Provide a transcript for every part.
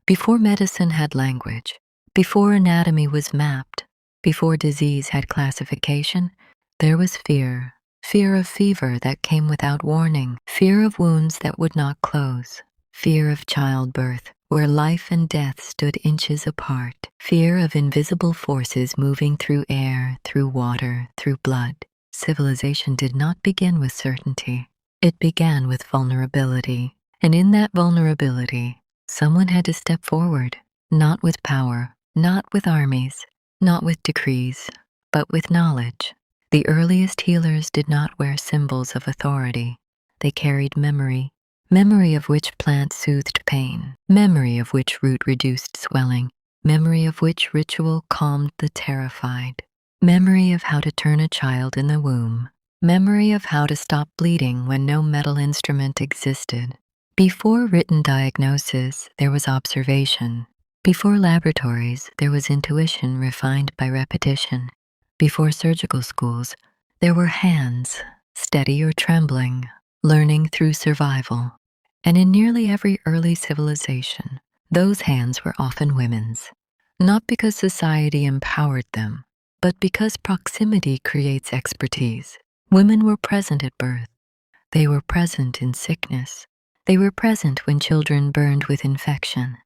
Before medicine had language, before anatomy was mapped, before disease had classification, there was fear. Fear of fever that came without warning, fear of wounds that would not close, fear of childbirth, where life and death stood inches apart, fear of invisible forces moving through air, through water, through blood. Civilization did not begin with certainty. It began with vulnerability, and in that vulnerability, someone had to step forward, not with power, not with armies, not with decrees, but with knowledge. The earliest healers did not wear symbols of authority. They carried memory, memory of which plant soothed pain, memory of which root reduced swelling, memory of which ritual calmed the terrified, memory of how to turn a child in the womb, memory of how to stop bleeding when no metal instrument existed. Before written diagnosis, there was observation. Before laboratories, there was intuition refined by repetition. Before surgical schools, there were hands, steady or trembling, learning through survival. And in nearly every early civilization, those hands were often women's. Not because society empowered them, but because proximity creates expertise. Women were present at birth. They were present in sickness. They were present when children burned with infection.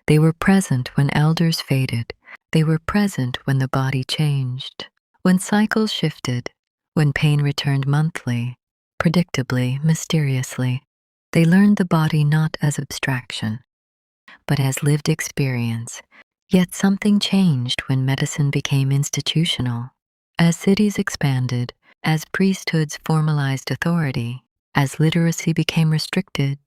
They were present when elders faded. They were present when the body changed. When cycles shifted, when pain returned monthly, predictably, mysteriously, they learned the body not as abstraction, but as lived experience. Yet something changed when medicine became institutional. As cities expanded, as priesthoods formalized authority, as literacy became restricted,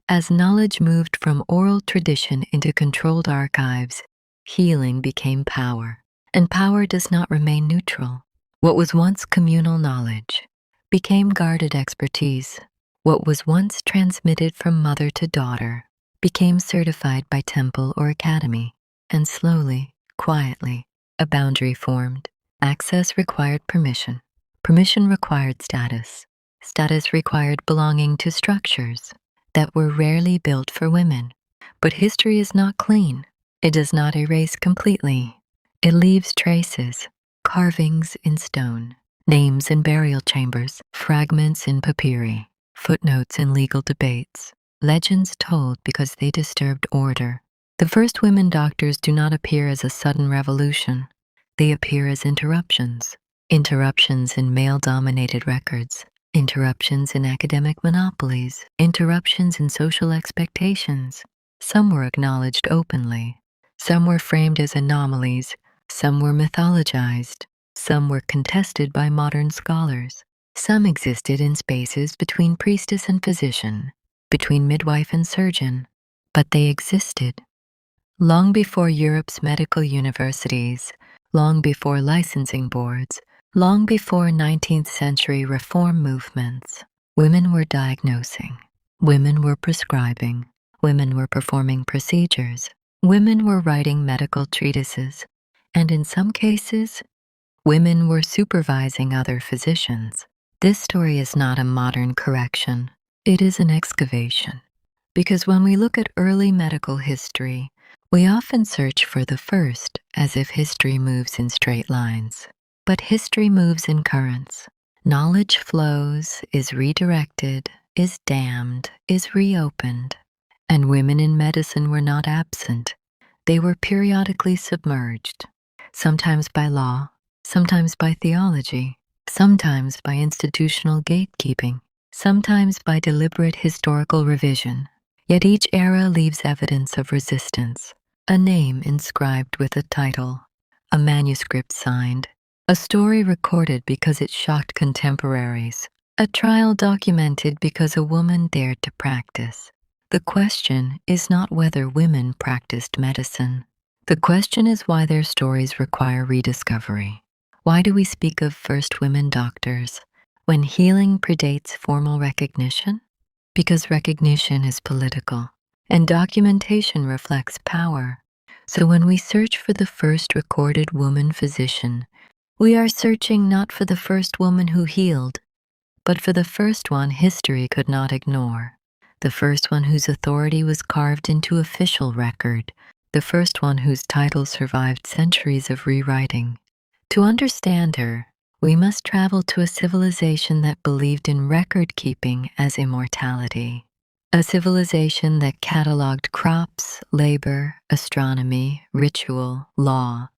as knowledge moved from oral tradition into controlled archives, healing became power. And power does not remain neutral. What was once communal knowledge became guarded expertise. What was once transmitted from mother to daughter became certified by temple or academy. And slowly, quietly, a boundary formed. Access required permission. Permission required status. Status required belonging to structures that were rarely built for women. But history is not clean. It does not erase completely. It leaves traces, carvings in stone, names in burial chambers, fragments in papyri, footnotes in legal debates, legends told because they disturbed order. The first women doctors do not appear as a sudden revolution. They appear as interruptions. Interruptions in male-dominated records, interruptions in academic monopolies, interruptions in social expectations. Some were acknowledged openly. Some were framed as anomalies. Some were mythologized. Some were contested by modern scholars. Some existed in spaces between priestess and physician, between midwife and surgeon, but they existed. Long before Europe's medical universities, long before licensing boards, long before 19th century reform movements, women were diagnosing, women were prescribing, women were performing procedures, women were writing medical treatises, and in some cases, women were supervising other physicians. This story is not a modern correction. It is an excavation. Because when we look at early medical history, we often search for the first, as if history moves in straight lines. But history moves in currents. Knowledge flows, is redirected, is dammed, is reopened. And women in medicine were not absent. They were periodically submerged, sometimes by law, sometimes by theology, sometimes by institutional gatekeeping, sometimes by deliberate historical revision. Yet each era leaves evidence of resistance, a name inscribed with a title, a manuscript signed, a story recorded because it shocked contemporaries, a trial documented because a woman dared to practice. The question is not whether women practiced medicine. The question is why their stories require rediscovery. Why do we speak of first women doctors when healing predates formal recognition? Because recognition is political, and documentation reflects power. So when we search for the first recorded woman physician, we are searching not for the first woman who healed, but for the first one history could not ignore. the first one whose authority was carved into official record, the first one whose title survived centuries of rewriting. To understand her, we must travel to a civilization that believed in record-keeping as immortality. A civilization that cataloged crops, labor, astronomy, ritual, law,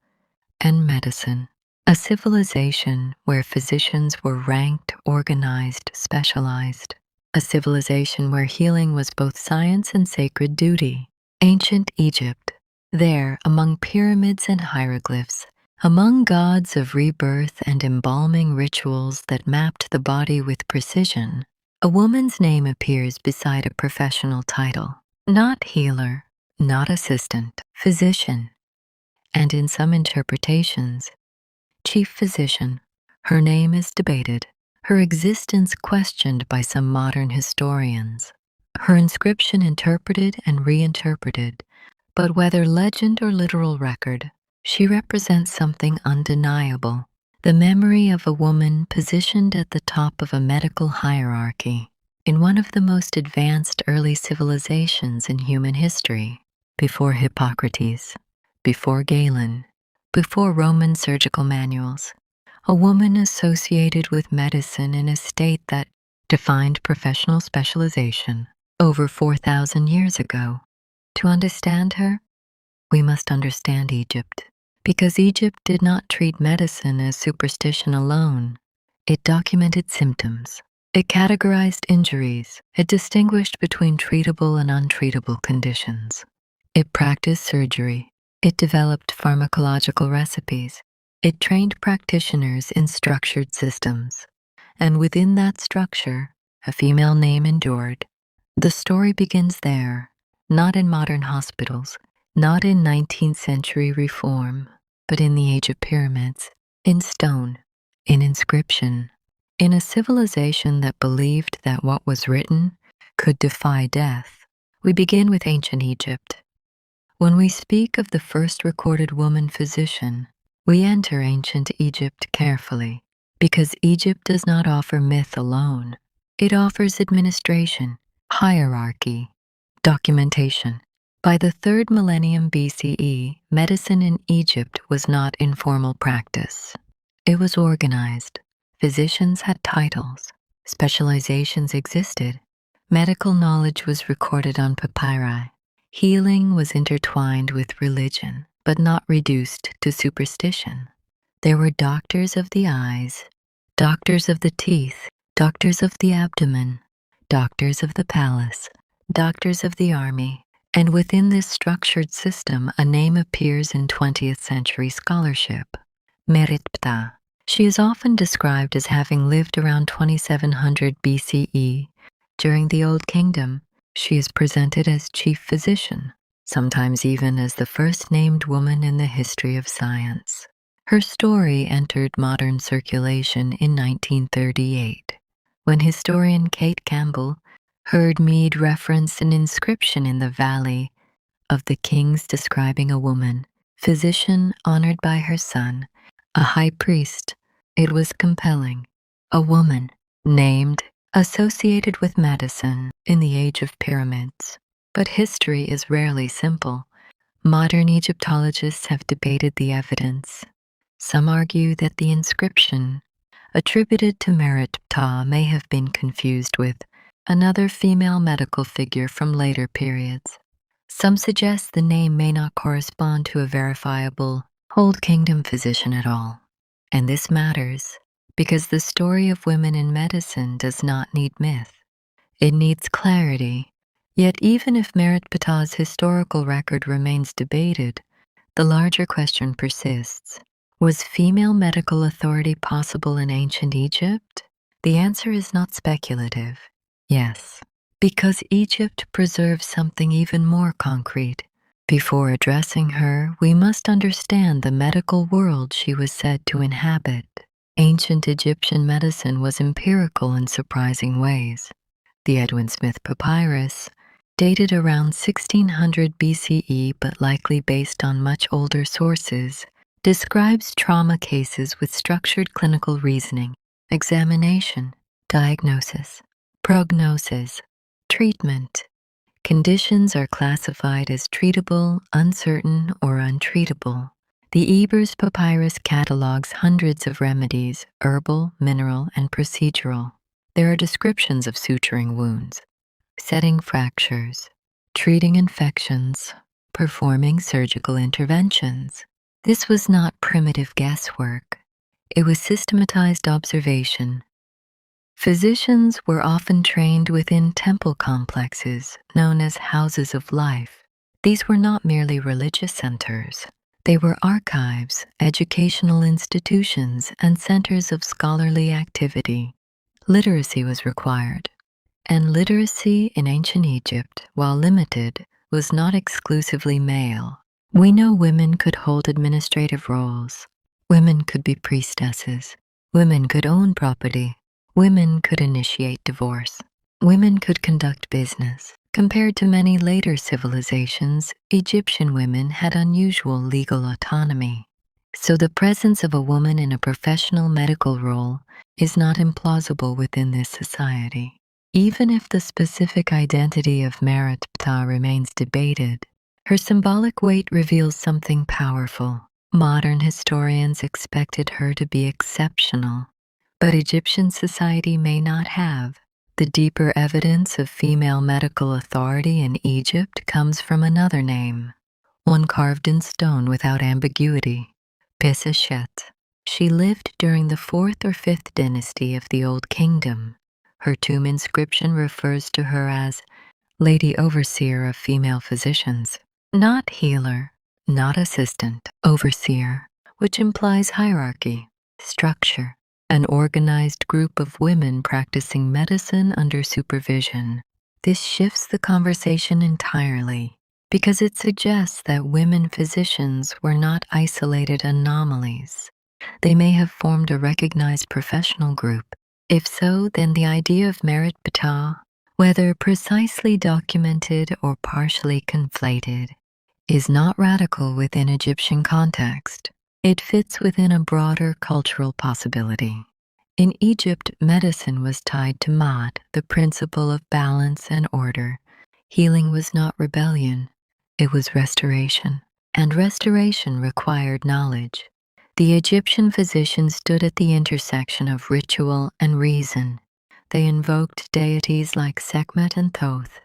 and medicine. A civilization where physicians were ranked, organized, specialized. A civilization where healing was both science and sacred duty. Ancient Egypt. There, among pyramids and hieroglyphs, among gods of rebirth and embalming rituals that mapped the body with precision, a woman's name appears beside a professional title. Not healer, not assistant, physician. And in some interpretations, chief physician. Her name is debated, her existence questioned by some modern historians, her inscription interpreted and reinterpreted, but whether legend or literal record, she represents something undeniable, the memory of a woman positioned at the top of a medical hierarchy in one of the most advanced early civilizations in human history, before Hippocrates, before Galen, before Roman surgical manuals, a woman associated with medicine in a state that defined professional specialization over 4,000 years ago. To understand her, we must understand Egypt, because Egypt did not treat medicine as superstition alone. It documented symptoms. It categorized injuries. It distinguished between treatable and untreatable conditions. It practiced surgery. It developed pharmacological recipes. It trained practitioners in structured systems. And within that structure, a female name endured. The story begins there, not in modern hospitals, not in 19th century reform, but in the age of pyramids, in stone, in inscription, in a civilization that believed that what was written could defy death. We begin with ancient Egypt. When we speak of the first recorded woman physician, we enter ancient Egypt carefully, because Egypt does not offer myth alone. It offers administration, hierarchy, documentation. By the 3rd millennium BCE, medicine in Egypt was not informal practice. It was organized. Physicians had titles. Specializations existed. Medical knowledge was recorded on papyri. Healing was intertwined with religion, but not reduced to superstition. There were doctors of the eyes, doctors of the teeth, doctors of the abdomen, doctors of the palace, doctors of the army, and within this structured system a name appears in 20th century scholarship, Meritptah. She is often described as having lived around 2700 BCE. During the Old Kingdom, she is presented as chief physician, sometimes even as the first named woman in the history of science. Her story entered modern circulation in 1938, when historian Kate Campbell heard Mead reference an inscription in the Valley of the Kings describing a woman, physician honored by her son, a high priest. It was compelling. A woman, named, associated with medicine in the age of pyramids. But history is rarely simple. Modern Egyptologists have debated the evidence. Some argue that the inscription, attributed to Meritptah, may have been confused with another female medical figure from later periods. Some suggest the name may not correspond to a verifiable Old Kingdom physician at all. And this matters because the story of women in medicine does not need myth. It needs clarity. Yet even if Meritptah's historical record remains debated, the larger question persists. Was female medical authority possible in ancient Egypt? The answer is not speculative. Yes, because Egypt preserves something even more concrete. Before addressing her, we must understand the medical world she was said to inhabit. Ancient Egyptian medicine was empirical in surprising ways. The Edwin Smith Papyrus, dated around 1600 BCE but likely based on much older sources, describes trauma cases with structured clinical reasoning, examination, diagnosis, prognosis, Treatment. Conditions are classified as treatable, uncertain, or untreatable. The Ebers Papyrus catalogs hundreds of remedies, herbal, mineral, and procedural. There are descriptions of suturing wounds, setting fractures, treating infections, performing surgical interventions. This was not primitive guesswork. It was systematized observation. Physicians were often trained within temple complexes known as houses of life. These were not merely religious centers. They were archives, educational institutions, and centers of scholarly activity. Literacy was required, and literacy in ancient Egypt, while limited, was not exclusively male. We know women could hold administrative roles. Women could be priestesses. Women could own property. Women could initiate divorce. Women could conduct business. Compared to many later civilizations, Egyptian women had unusual legal autonomy. So the presence of a woman in a professional medical role is not implausible within this society. Even if the specific identity of Merit Ptah remains debated, her symbolic weight reveals something powerful. Modern historians expected her to be exceptional, but Egyptian society may not have. The deeper evidence of female medical authority in Egypt comes from another name, one carved in stone without ambiguity, Pisachet. She lived during the 4th or 5th dynasty of the Old Kingdom. Her tomb inscription refers to her as Lady Overseer of Female Physicians, not healer, not assistant, overseer, which implies hierarchy, structure, an organized group of women practicing medicine under supervision. This shifts the conversation entirely because it suggests that women physicians were not isolated anomalies. They may have formed a recognized professional group. If so, then the idea of Merit Ptah, whether precisely documented or partially conflated, is not radical within Egyptian context. It fits within a broader cultural possibility. In Egypt, medicine was tied to Ma'at, the principle of balance and order. Healing was not rebellion, it was restoration. And restoration required knowledge. The Egyptian physicians stood at the intersection of ritual and reason. They invoked deities like Sekhmet and Thoth.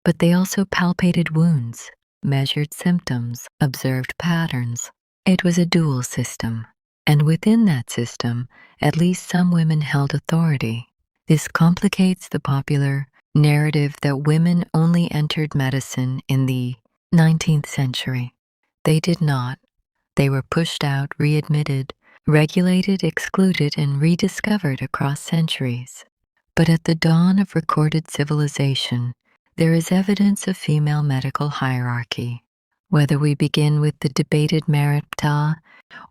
But they also palpated wounds, measured symptoms, observed patterns. It was a dual system, and within that system, at least some women held authority. This complicates the popular narrative that women only entered medicine in the 19th century. They did not. They were pushed out, readmitted, regulated, excluded, and rediscovered across centuries. But at the dawn of recorded civilization, there is evidence of female medical hierarchy. Whether we begin with the debated Merit Ptah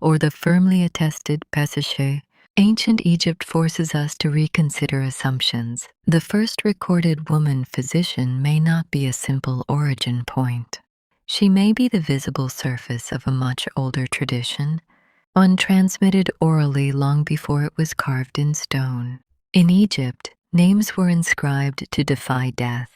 or the firmly attested Pesachet, ancient Egypt forces us to reconsider assumptions. The first recorded woman physician may not be a simple origin point. She may be the visible surface of a much older tradition, one transmitted orally long before it was carved in stone. In Egypt, names were inscribed to defy death.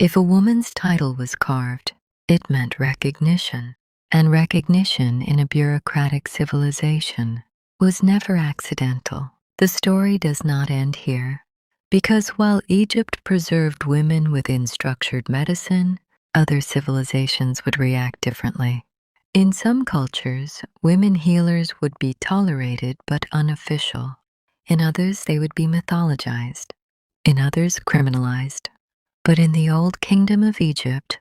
If a woman's title was carved, it meant recognition, and recognition in a bureaucratic civilization was never accidental. The story does not end here, because while Egypt preserved women within structured medicine, other civilizations would react differently. In some cultures, women healers would be tolerated but unofficial. In others, they would be mythologized. In others, criminalized. But in the Old Kingdom of Egypt,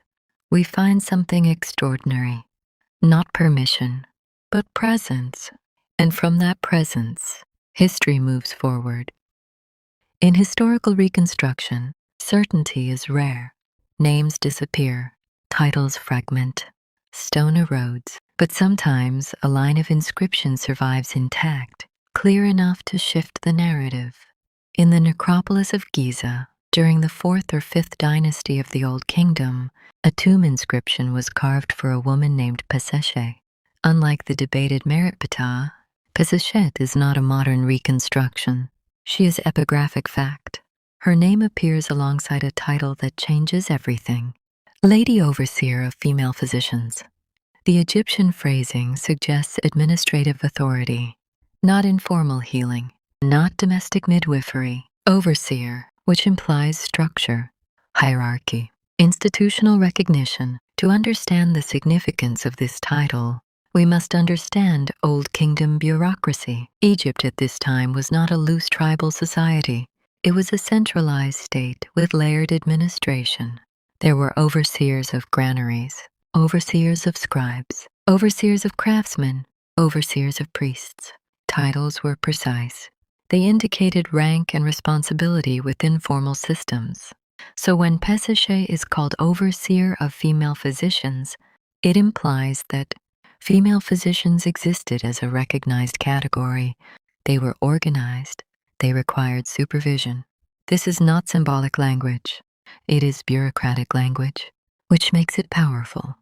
we find something extraordinary. Not permission, but presence. And from that presence, history moves forward. In historical reconstruction, certainty is rare. Names disappear, titles fragment, stone erodes, but sometimes a line of inscription survives intact, clear enough to shift the narrative. In the necropolis of Giza, during the 4th or 5th dynasty of the Old Kingdom, a tomb inscription was carved for a woman named Pesachet. Unlike the debated Merit Ptah, Pesachet is not a modern reconstruction. She is epigraphic fact. Her name appears alongside a title that changes everything: Lady Overseer of Female Physicians. The Egyptian phrasing suggests administrative authority, not informal healing, not domestic midwifery. Overseer, which implies structure, hierarchy, institutional recognition. To understand the significance of this title, we must understand Old Kingdom bureaucracy. Egypt at this time was not a loose tribal society. It was a centralized state with layered administration. There were overseers of granaries, overseers of scribes, overseers of craftsmen, overseers of priests. Titles were precise. They indicated rank and responsibility within formal systems. So when Pesische is called overseer of female physicians, it implies that female physicians existed as a recognized category. They were organized. They required supervision. This is not symbolic language. It is bureaucratic language, which makes it powerful.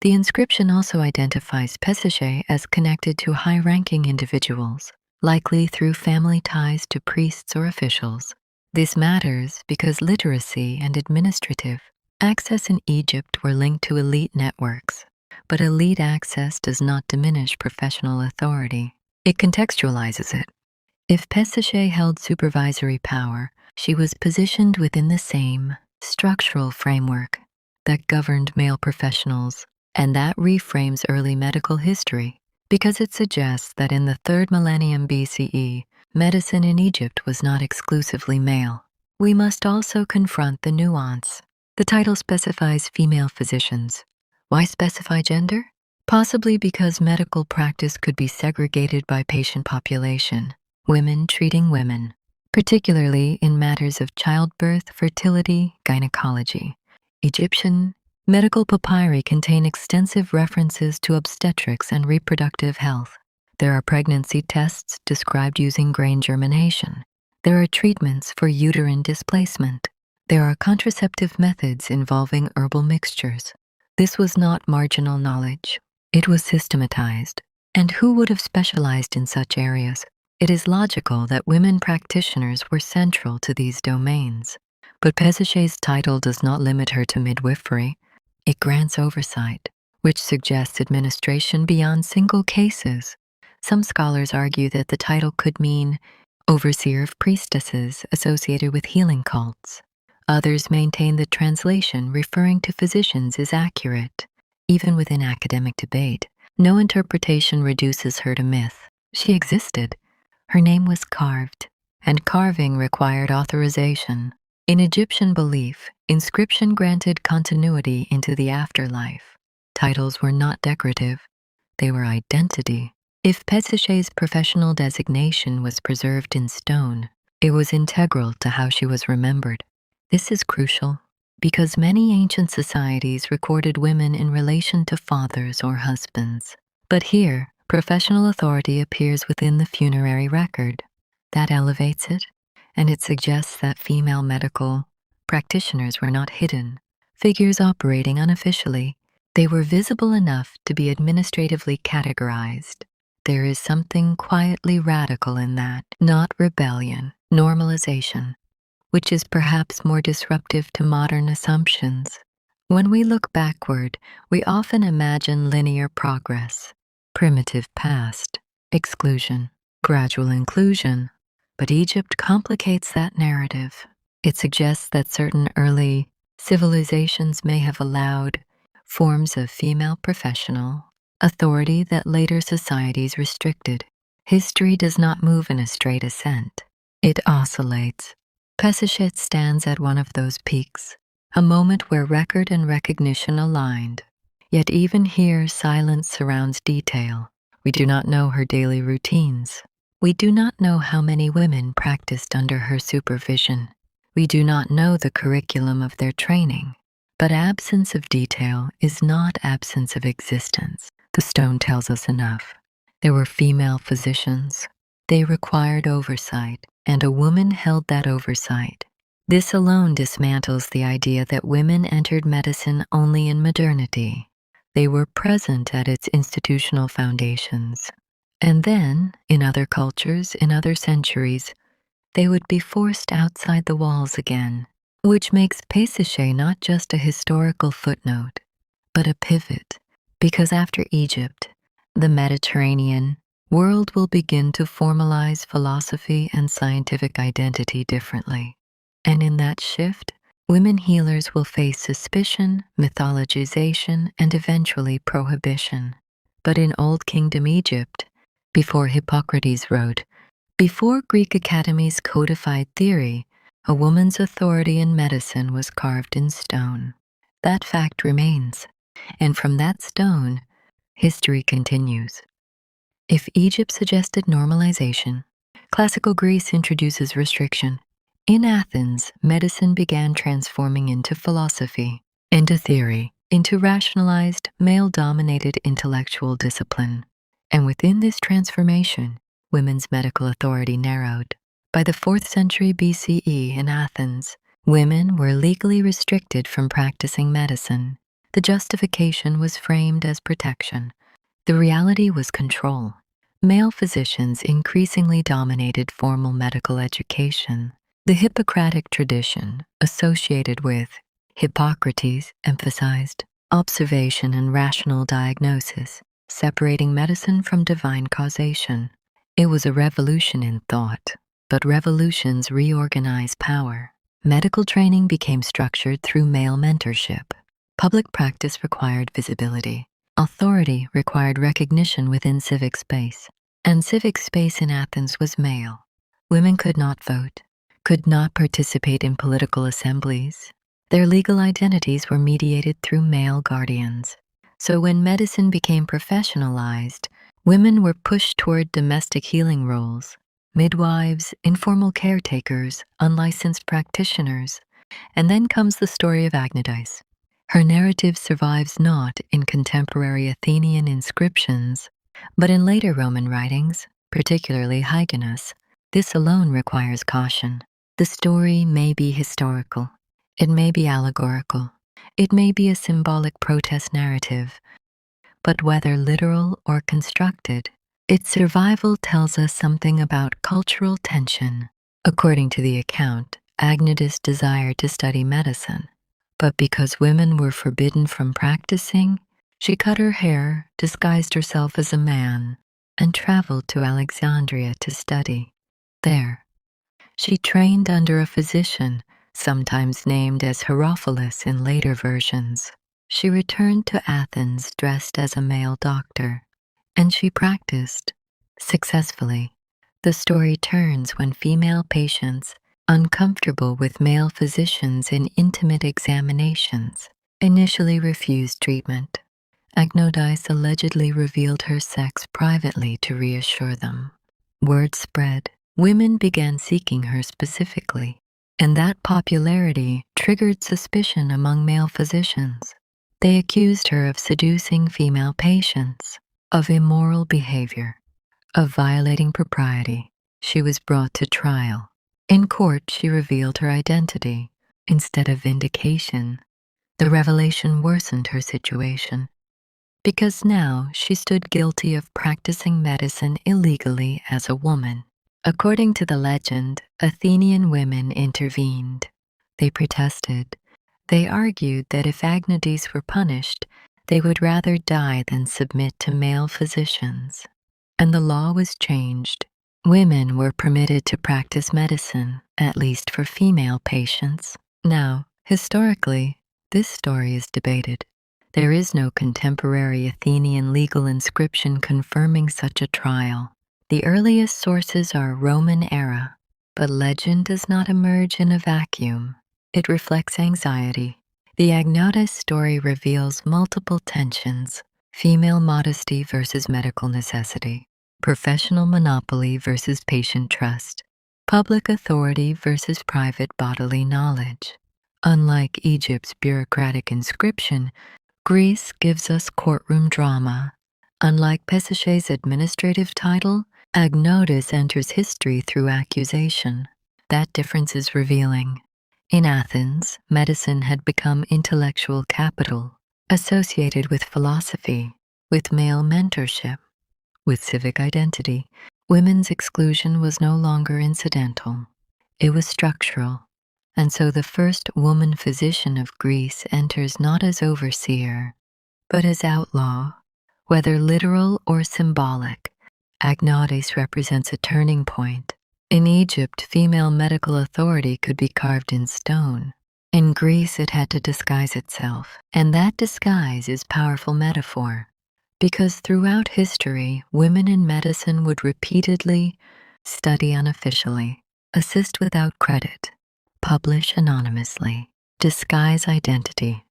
The inscription also identifies Pesische as connected to high-ranking individuals, likely through family ties to priests or officials. This matters because literacy and administrative access in Egypt were linked to elite networks, but elite access does not diminish professional authority. It contextualizes it. If Pesische held supervisory power, she was positioned within the same structural framework that governed male professionals, and that reframes early medical history because it suggests that in the 3rd millennium BCE, medicine in Egypt was not exclusively male. We must also confront the nuance. The title specifies female physicians. Why specify gender? Possibly because medical practice could be segregated by patient population, women treating women, particularly in matters of childbirth, fertility, gynecology. Egyptian medical papyri contain extensive references to obstetrics and reproductive health. There are pregnancy tests described using grain germination. There are treatments for uterine displacement. There are contraceptive methods involving herbal mixtures. This was not marginal knowledge. It was systematized. And who would have specialized in such areas? It is logical that women practitioners were central to these domains. But Pesische's title does not limit her to midwifery. It grants oversight, which suggests administration beyond single cases. Some scholars argue that the title could mean overseer of priestesses associated with healing cults. Others maintain that translation referring to physicians is accurate. Even within academic debate, no interpretation reduces her to myth. She existed. Her name was carved, and carving required authorization. In Egyptian belief, inscription granted continuity into the afterlife. Titles were not decorative. They were identity. If Pesische's professional designation was preserved in stone, it was integral to how she was remembered. This is crucial because many ancient societies recorded women in relation to fathers or husbands. But here, professional authority appears within the funerary record. That elevates it, and it suggests that female medical practitioners were not hidden, figures operating unofficially. They were visible enough to be administratively categorized. There is something quietly radical in that, not rebellion, normalization, which is perhaps more disruptive to modern assumptions. When we look backward, we often imagine linear progress, primitive past, exclusion, gradual inclusion. But Egypt complicates that narrative. It suggests that certain early civilizations may have allowed forms of female professional authority that later societies restricted. History does not move in a straight ascent. It oscillates. Pesische stands at one of those peaks, a moment where record and recognition aligned. Yet even here, silence surrounds detail. We do not know her daily routines. We do not know how many women practiced under her supervision. We do not know the curriculum of their training. But absence of detail is not absence of existence. The stone tells us enough. There were female physicians. They required oversight, and a woman held that oversight. This alone dismantles the idea that women entered medicine only in modernity. They were present at its institutional foundations. And then, in other cultures, in other centuries, they would be forced outside the walls again, which makes Pesische not just a historical footnote, but a pivot, because after Egypt, the Mediterranean world will begin to formalize philosophy and scientific identity differently. And in that shift, women healers will face suspicion, mythologization, and eventually prohibition. But in Old Kingdom Egypt, before Hippocrates wrote, before Greek academies codified theory, a woman's authority in medicine was carved in stone. That fact remains, and from that stone, history continues. If Egypt suggested normalization, classical Greece introduces restriction. In Athens, medicine began transforming into philosophy, into theory, into rationalized, male-dominated intellectual discipline. And within this transformation, women's medical authority narrowed. By the 4th century BCE in Athens, women were legally restricted from practicing medicine. The justification was framed as protection. The reality was control. Male physicians increasingly dominated formal medical education. The Hippocratic tradition, associated with Hippocrates, emphasized observation and rational diagnosis, separating medicine from divine causation. It was a revolution in thought, but revolutions reorganize power. Medical training became structured through male mentorship. Public practice required visibility. Authority required recognition within civic space, and civic space in Athens was male. Women could not vote, could not participate in political assemblies. Their legal identities were mediated through male guardians. So when medicine became professionalized, women were pushed toward domestic healing roles, midwives, informal caretakers, unlicensed practitioners. And then comes the story of Agnes. Her narrative survives not in contemporary Athenian inscriptions, but in later Roman writings, particularly Hyginus. This alone requires caution. The story may be historical, it may be allegorical, it may be a symbolic protest narrative, but whether literal or constructed, its survival tells us something about cultural tension. According to the account, Agnes desired to study medicine, but because women were forbidden from practicing, she cut her hair, disguised herself as a man, and traveled to Alexandria to study. There, she trained under a physician, sometimes named as Herophilus in later versions. She returned to Athens dressed as a male doctor, and she practiced successfully. The story turns when female patients, uncomfortable with male physicians in intimate examinations, initially refused treatment. Agnes allegedly revealed her sex privately to reassure them. Word spread. Women began seeking her specifically, and that popularity triggered suspicion among male physicians. They accused her of seducing female patients, of immoral behavior, of violating propriety. She was brought to trial. In court, she revealed her identity. Instead of vindication, the revelation worsened her situation, because now she stood guilty of practicing medicine illegally as a woman. According to the legend, Athenian women intervened. They protested. They argued that if Agnes were punished, they would rather die than submit to male physicians. And the law was changed. Women were permitted to practice medicine, at least for female patients. Now, historically, this story is debated. There is no contemporary Athenian legal inscription confirming such a trial. The earliest sources are Roman era, but legend does not emerge in a vacuum. It reflects anxiety. The Agnotis story reveals multiple tensions: female modesty versus medical necessity, professional monopoly versus patient trust, public authority versus private bodily knowledge. Unlike Egypt's bureaucratic inscription, Greece gives us courtroom drama. Unlike Pesisce's administrative title, Agnotis enters history through accusation. That difference is revealing. In Athens, medicine had become intellectual capital, associated with philosophy, with male mentorship, with civic identity. Women's exclusion was no longer incidental. It was structural, and so the first woman physician of Greece enters not as overseer, but as outlaw, whether literal or symbolic. Agnotes represents a turning point. In Egypt, female medical authority could be carved in stone. In Greece, it had to disguise itself, and that disguise is powerful metaphor, because throughout history, women in medicine would repeatedly study unofficially, assist without credit, publish anonymously, disguise identity,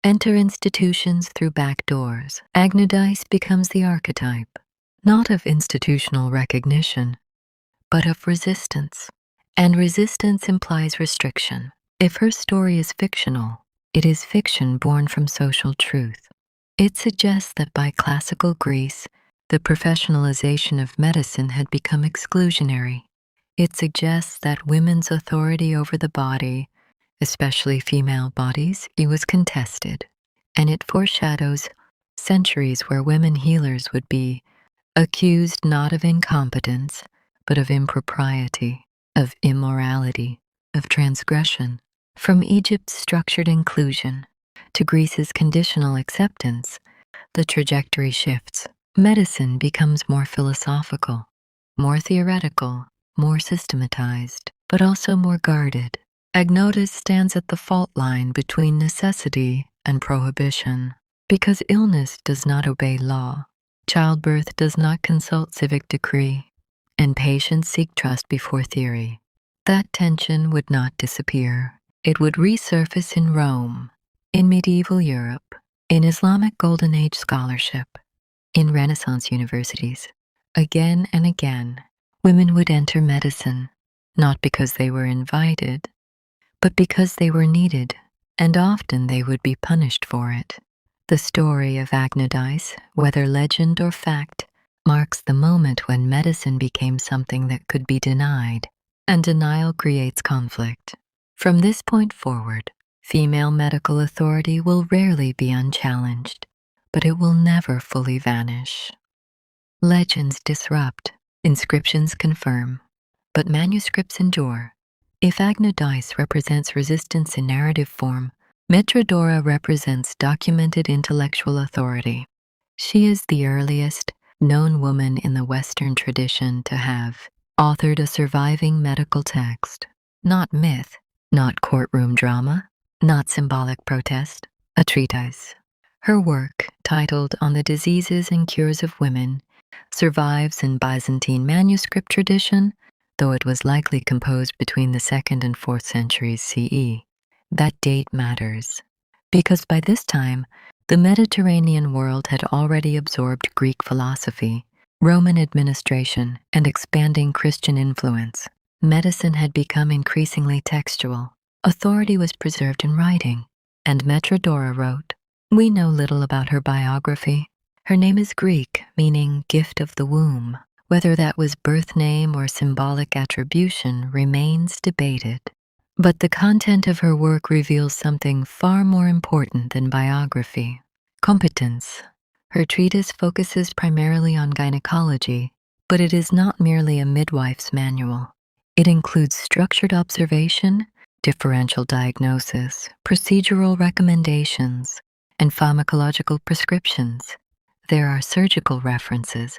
enter institutions through back doors. Agnodyne becomes the archetype, not of institutional recognition, but of resistance. And resistance implies restriction. If her story is fictional, it is fiction born from social truth. It suggests that by classical Greece, the professionalization of medicine had become exclusionary. It suggests that women's authority over the body, especially female bodies, it was contested. And it foreshadows centuries where women healers would be accused not of incompetence, but of impropriety, of immorality, of transgression. From Egypt's structured inclusion to Greece's conditional acceptance, the trajectory shifts. Medicine becomes more philosophical, more theoretical, more systematized, but also more guarded. Agnotis stands at the fault line between necessity and prohibition, because illness does not obey law, childbirth does not consult civic decree, and patients seek trust before theory. That tension would not disappear. It would resurface in Rome, in medieval Europe, in Islamic Golden Age scholarship, in Renaissance universities. Again and again, women would enter medicine, not because they were invited, but because they were needed, and often they would be punished for it. The story of Agnodyne, whether legend or fact, marks the moment when medicine became something that could be denied, and denial creates conflict. From this point forward, female medical authority will rarely be unchallenged, but it will never fully vanish. Legends disrupt, inscriptions confirm, but manuscripts endure. If Agnodyne represents resistance in narrative form, Metrodora represents documented intellectual authority. She is the earliest known woman in the Western tradition to have authored a surviving medical text, not myth, not courtroom drama, not symbolic protest, a treatise. Her work, titled On the Diseases and Cures of Women, survives in Byzantine manuscript tradition, though it was likely composed between the 2nd and 4th centuries CE. That date matters, because by this time, the Mediterranean world had already absorbed Greek philosophy, Roman administration, and expanding Christian influence. Medicine had become increasingly textual. Authority was preserved in writing, and Metrodora wrote. We know little about her biography. Her name is Greek, meaning gift of the womb. Whether that was birth name or symbolic attribution remains debated. But the content of her work reveals something far more important than biography: competence. Her treatise focuses primarily on gynecology, but it is not merely a midwife's manual. It includes structured observation, differential diagnosis, procedural recommendations, and pharmacological prescriptions. There are surgical references.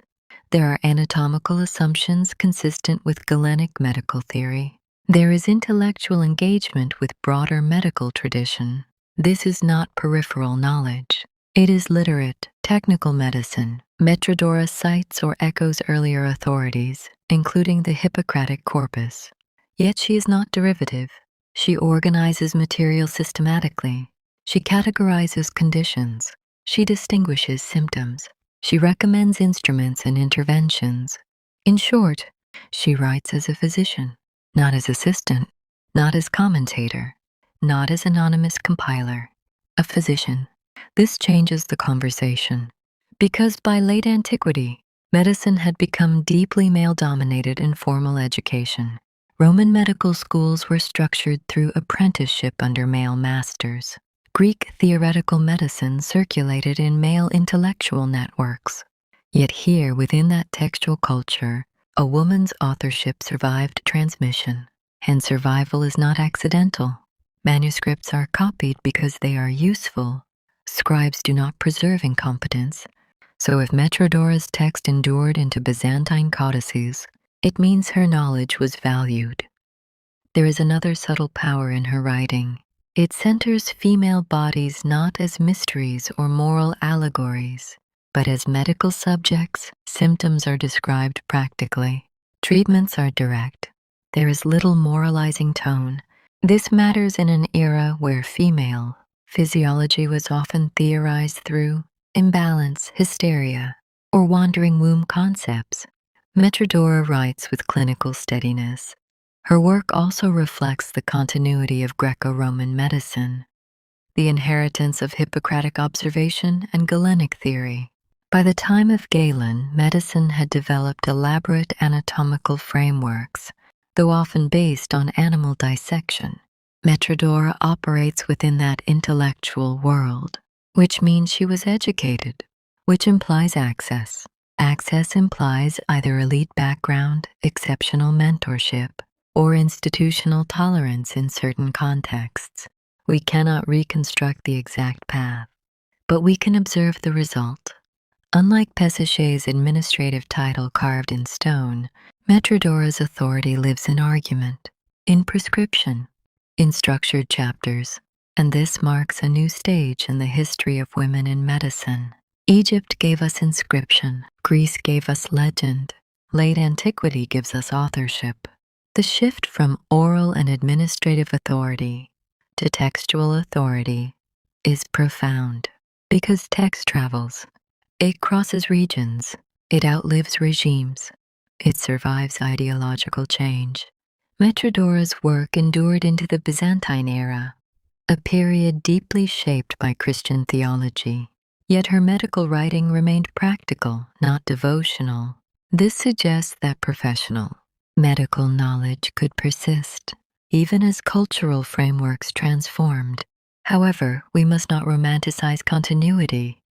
There are anatomical assumptions consistent with Galenic medical theory. There is intellectual engagement with broader medical tradition. This is not peripheral knowledge. It is literate, technical medicine. Metrodora cites or echoes earlier authorities, including the Hippocratic corpus. Yet she is not derivative. She organizes material systematically. She categorizes conditions. She distinguishes symptoms. She recommends instruments and interventions. In short, she writes as a physician, not as assistant, not as commentator, not as anonymous compiler. A physician. This changes the conversation, because by late antiquity, medicine had become deeply male-dominated in formal education. Roman medical schools were structured through apprenticeship under male masters. Greek theoretical medicine circulated in male intellectual networks. Yet here, within that textual culture, a woman's authorship survived transmission. and survival is not accidental. Manuscripts are copied because they are useful. Scribes do not preserve incompetence. So if Metrodora's text endured into Byzantine codices, it means her knowledge was valued. There is another subtle power in her writing. It centers female bodies not as mysteries or moral allegories, but as medical subjects. Symptoms are described practically. Treatments are direct. There is little moralizing tone. This matters in an era where female physiology was often theorized through imbalance, hysteria, or wandering womb concepts. Metrodora writes with clinical steadiness. Her work also reflects the continuity of Greco-Roman medicine, the inheritance of Hippocratic observation and Galenic theory. By the time of Galen, medicine had developed elaborate anatomical frameworks, though often based on animal dissection. Metrodora operates within that intellectual world, which means she was educated, which implies access. Access implies either elite background, exceptional mentorship, or institutional tolerance in certain contexts. We cannot reconstruct the exact path, but we can observe the result. Unlike Pesichet's administrative title carved in stone, Metrodora's authority lives in argument, in prescription, in structured chapters, and this marks a new stage in the history of women in medicine. Egypt gave us inscription, Greece gave us legend, late antiquity gives us authorship. The shift from oral and administrative authority to textual authority is profound because text travels. It crosses regions, it outlives regimes, it survives ideological change. Metrodora's work endured into the Byzantine era, a period deeply shaped by Christian theology. Yet her medical writing remained practical, not devotional. This suggests that professional, medical knowledge could persist, even as cultural frameworks transformed. However, we must not romanticize continuity.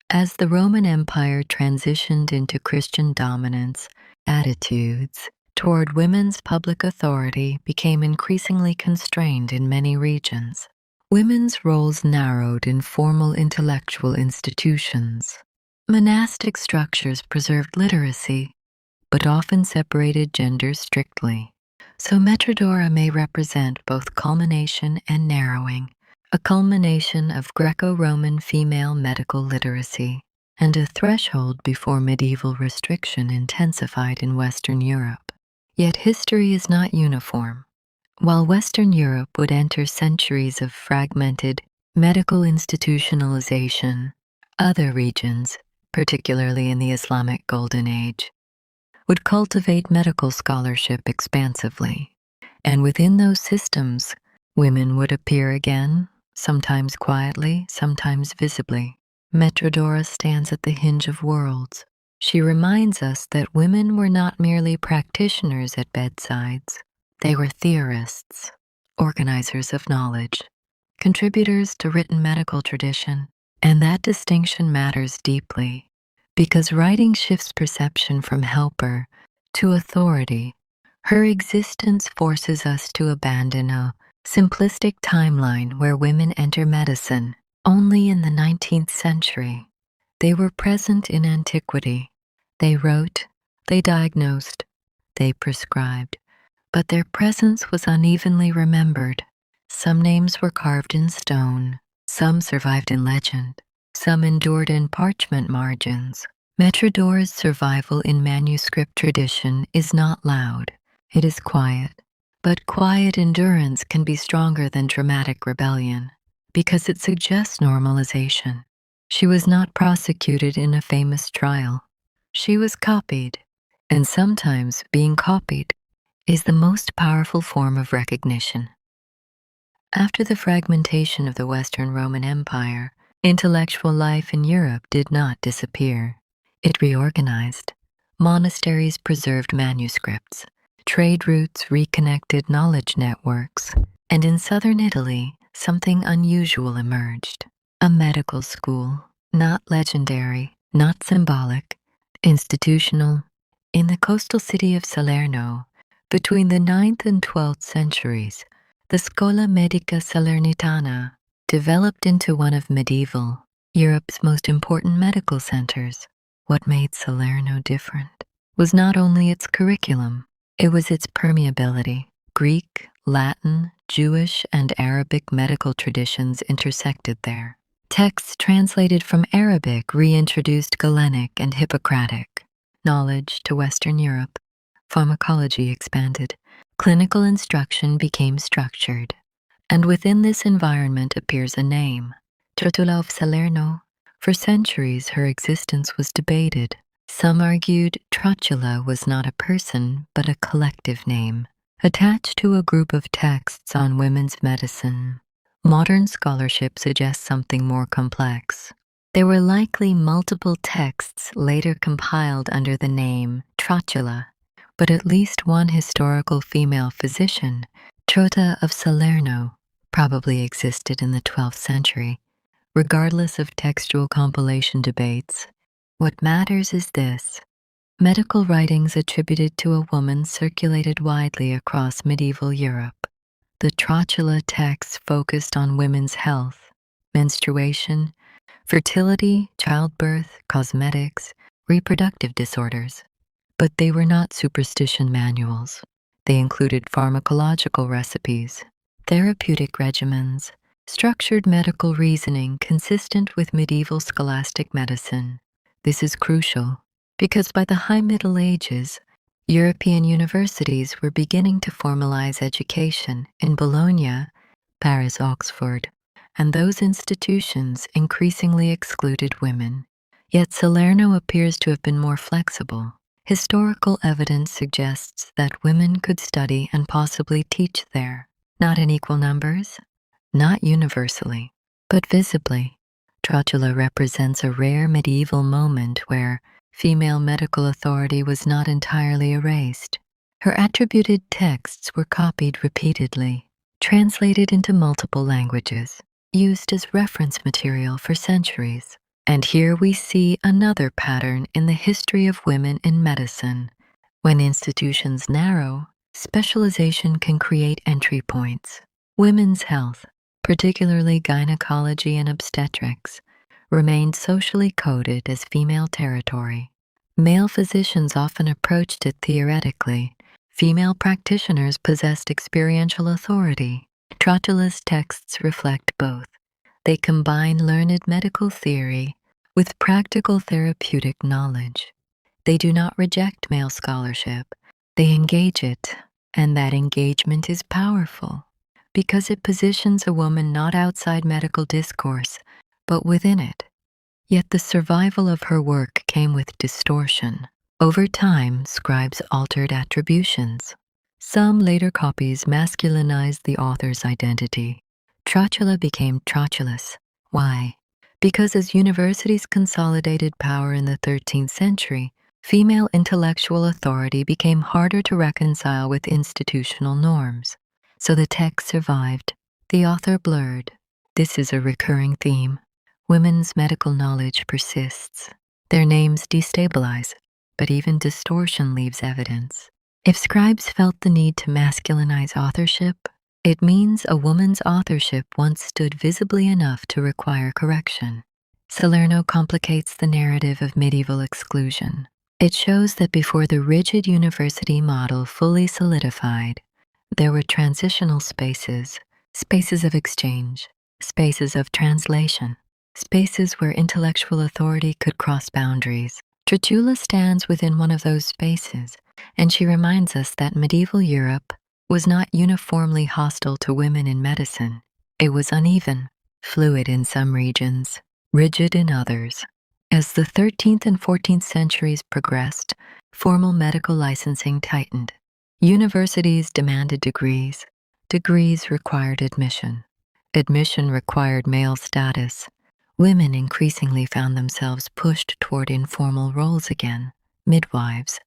As the Roman Empire transitioned into Christian dominance, attitudes toward women's public authority became increasingly constrained in many regions. Women's roles narrowed in formal intellectual institutions. Monastic structures preserved literacy, but often separated genders strictly. So Metrodora may represent both culmination and narrowing, a culmination of Greco-Roman female medical literacy, and a threshold before medieval restriction intensified in Western Europe. Yet history is not uniform. While Western Europe would enter centuries of fragmented medical institutionalization, other regions, particularly in the Islamic Golden Age, would cultivate medical scholarship expansively. And within those systems, women would appear again, sometimes quietly, sometimes visibly. Metrodora stands at the hinge of worlds. She reminds us that women were not merely practitioners at bedsides. They were theorists, organizers of knowledge, contributors to written medical tradition. And that distinction matters deeply, because writing shifts perception from helper to authority. Her existence forces us to abandon a simplistic timeline where women enter medicine only in the 19th century. They were present in antiquity. They wrote, they diagnosed, they prescribed, but their presence was unevenly remembered. Some names were carved in stone, some survived in legend, some endured in parchment margins. Metrodora's survival in manuscript tradition is not loud, it is quiet. But quiet endurance can be stronger than dramatic rebellion, because it suggests normalization. She was not prosecuted in a famous trial. She was copied, and sometimes being copied is the most powerful form of recognition. After the fragmentation of the Western Roman Empire, intellectual life in Europe did not disappear. It reorganized. Monasteries preserved manuscripts. Trade routes reconnected knowledge networks. And in southern Italy, something unusual emerged. A medical school, not legendary, not symbolic, institutional. In the coastal city of Salerno, Between the 9th and 12th centuries, the Scola Medica Salernitana developed into one of medieval Europe's most important medical centers. What made Salerno different was not only its curriculum, it was its permeability. Greek, Latin, Jewish, and Arabic medical traditions intersected there. Texts translated from Arabic reintroduced Galenic and Hippocratic knowledge to Western Europe. Pharmacology expanded. Clinical instruction became structured. And within this environment appears a name, Trotula of Salerno. For centuries, her existence was debated. Some argued Trotula was not a person, but a collective name, attached to a group of texts on women's medicine. Modern scholarship suggests something more complex. There were likely multiple texts later compiled under the name Trotula, but at least one historical female physician, Trota of Salerno, probably existed in the 12th century. Regardless of textual compilation debates, what matters is this. Medical writings attributed to a woman circulated widely across medieval Europe. The Trotula texts focused on women's health, menstruation, fertility, childbirth, cosmetics, reproductive disorders. But they were not superstition manuals. They included pharmacological recipes, therapeutic regimens, structured medical reasoning consistent with medieval scholastic medicine. This is crucial because by the High Middle Ages, European universities were beginning to formalize education in Bologna, Paris, Oxford, and those institutions increasingly excluded women. Yet Salerno appears to have been more flexible. Historical evidence suggests that women could study and possibly teach there, not in equal numbers, not universally, but visibly. Trotula represents a rare medieval moment where female medical authority was not entirely erased. Her attributed texts were copied repeatedly, translated into multiple languages, used as reference material for centuries. And here we see another pattern in the history of women in medicine. When institutions narrow, specialization can create entry points. Women's health, particularly gynecology and obstetrics, remained socially coded as female territory. Male physicians often approached it theoretically. Female practitioners possessed experiential authority. Trotula's texts reflect both. They combine learned medical theory with practical therapeutic knowledge. They do not reject male scholarship. They engage it, and that engagement is powerful because it positions a woman not outside medical discourse, but within it. Yet the survival of her work came with distortion. Over time, scribes altered attributions. Some later copies masculinized the author's identity. Trotula became Trotulus. Why? Because as universities consolidated power in the 13th century, female intellectual authority became harder to reconcile with institutional norms. So the text survived, the author blurred. This is a recurring theme. Women's medical knowledge persists. Their names destabilize, but even distortion leaves evidence. If scribes felt the need to masculinize authorship, it means a woman's authorship once stood visibly enough to require correction. Salerno complicates the narrative of medieval exclusion. It shows that before the rigid university model fully solidified, there were transitional spaces, spaces of exchange, spaces of translation, spaces where intellectual authority could cross boundaries. Trotula stands within one of those spaces, and she reminds us that medieval Europe was not uniformly hostile to women in medicine. It was uneven, fluid in some regions, rigid in others. As the 13th and 14th centuries progressed, formal medical licensing tightened. Universities demanded degrees. Degrees required admission. Admission required male status. Women increasingly found themselves pushed toward informal roles again: midwives,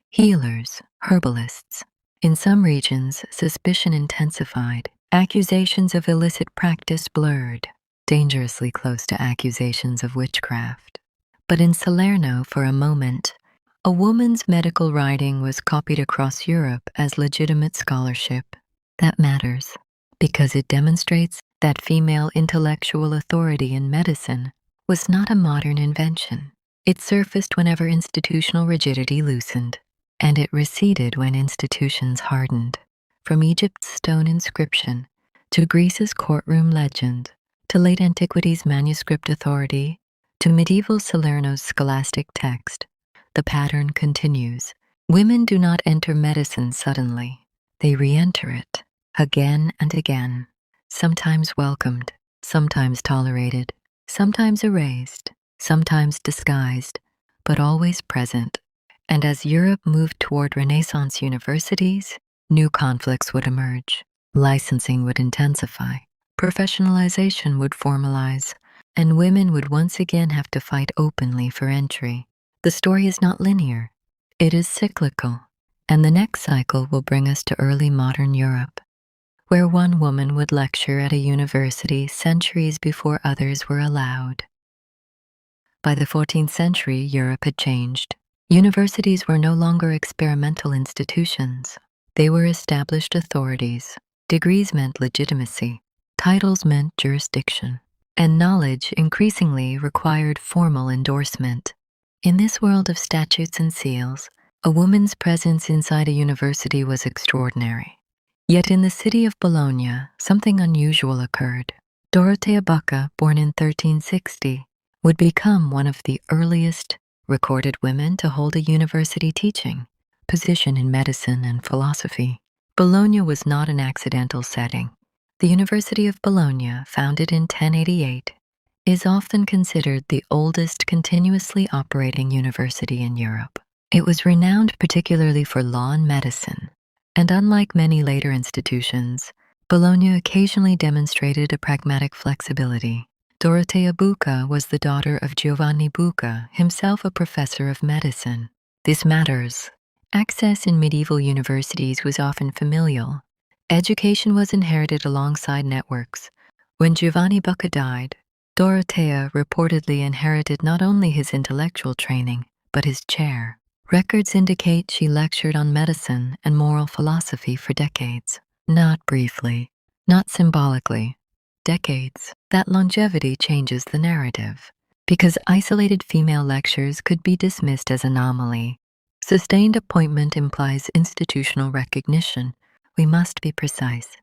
healers, herbalists. In some regions, suspicion intensified. Accusations of illicit practice blurred, dangerously close to accusations of witchcraft. But in Salerno, for a moment, A woman's medical writing was copied across Europe as legitimate scholarship. That matters because it demonstrates that female intellectual authority in medicine was not a modern invention. It surfaced whenever institutional rigidity loosened, and it receded when institutions hardened. From Egypt's stone inscription to Greece's courtroom legend, to late antiquity's manuscript authority, to medieval Salerno's scholastic text, the pattern continues. Women do not enter medicine suddenly. They re-enter it again and again, sometimes welcomed, sometimes tolerated, sometimes erased, sometimes disguised, but always present. And as Europe moved toward Renaissance universities, new conflicts would emerge. Licensing would intensify. Professionalization would formalize, and women would once again have to fight openly for entry. The story is not linear. It is cyclical, and the next cycle will bring us to early modern Europe, where one woman would lecture at a university centuries before others were allowed. By the 14th century, Europe had changed. Universities were no longer experimental institutions. They were established authorities. Degrees meant legitimacy. Titles meant jurisdiction. And knowledge increasingly required formal endorsement. In this world of statutes and seals, a woman's presence inside a university was extraordinary. Yet in the city of Bologna, something unusual occurred. Dorothea Bacca, born in 1360, would become one of the earliest recorded women to hold a university teaching position in medicine and philosophy. Bologna was not an accidental setting. The University of Bologna, founded in 1088, is often considered the oldest continuously operating university in Europe. It was renowned particularly for law and medicine, and unlike many later institutions, Bologna occasionally demonstrated a pragmatic flexibility. Dorothea Bacca was the daughter of Giovanni Bacca, himself a professor of medicine. This matters. Access in medieval universities was often familial. Education was inherited alongside networks. When Giovanni Bacca died, Dorothea reportedly inherited not only his intellectual training, but his chair. Records indicate she lectured on medicine and moral philosophy for decades. Not briefly, not symbolically. Decades. That longevity changes the narrative. Because isolated female lectures could be dismissed as anomaly. Sustained appointment implies institutional recognition. We must be precise.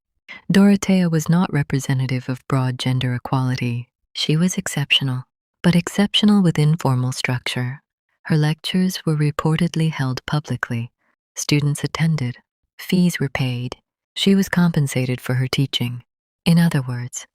Dorothea was not representative of broad gender equality. She was exceptional, but exceptional within formal structure. Her lectures were reportedly held publicly. Students attended. Fees were paid. She was compensated for her teaching. In other words,